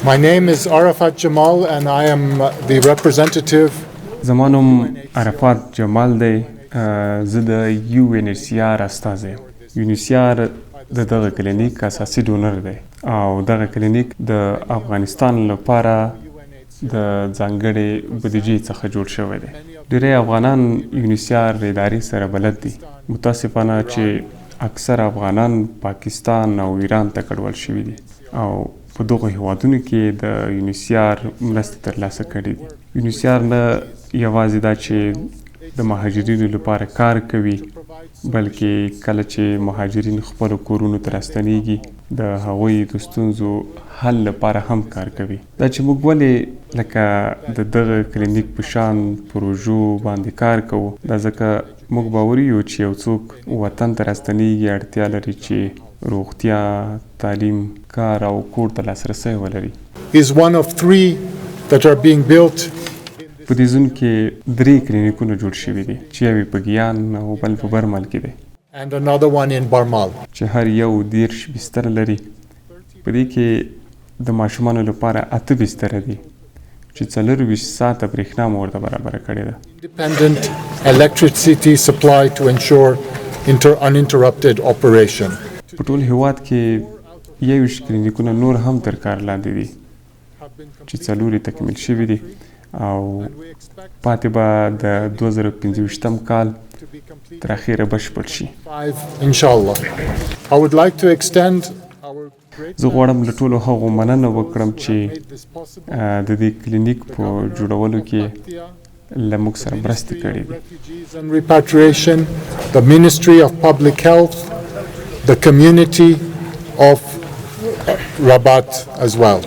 My name is Arafat Jamal and I am the representative. زمانم عرفات جمال دی. زه د UNHCR استازی یم. UNHCR د دغه کلینیک اساسي ډونر دی او دغه کلینیک د افغانستان لپاره د ځانګړې بودیجې څخه جوړ شوی دی. ډیره افغانان UNHCR ادارې سره بلد دي. متاسفانه چې اکثر افغانان پاکستان او ایران ته کډوال شوي دي او په دغه هیوادونو کې د UNHCR مرستې ترلاسه کړي دي. UNHCR نه یوازې دا چې د مهاجرینو لپاره کار کوي بلکې کله چې مهاجرین خپلو کورونو ته راستنیږي د هغوی د ستونزو حل لپاره هم کار کوي. دا چې موږ ولې لکه د دغه کلینیک په شان پروژو باندې کار کوو دا ځکه موږ باوري یو چې یو څوک وطن ته راستنیږي اړتیا لري چې روغتیا، تعلیم، کار او کور ته لاسرسی ولري. Is one of 3 that are being built. په دې ځون کې 3 کلینیکونه جوړ شوي دي چې یو په ګیان او بل په برمل کې دی. And another one in Barmal. چې هر یو 10 بستر لري. په دې کې د ماشومانو لپاره 8 بستر دي چې 24 ساعته برېښنا مو ورته برابره کړې ده. Independent electricity supply to ensure uninterrupted operation. په ټول هیواد کې 21 کلینیکونه نور هم تر کار لاندې دي چې 4 تکمیل شوي دي او پاتې به د 2025 کال تر اخیره بشپړ شي. Inshallah. I would like to extend زه غواړم له ټولو هغو مننه وکړم چې د دې کلینیک په جوړولو کې له موږ سره مرستې کړې دي. Repatriation, the Ministry of Public Health, the community of Rabat as well.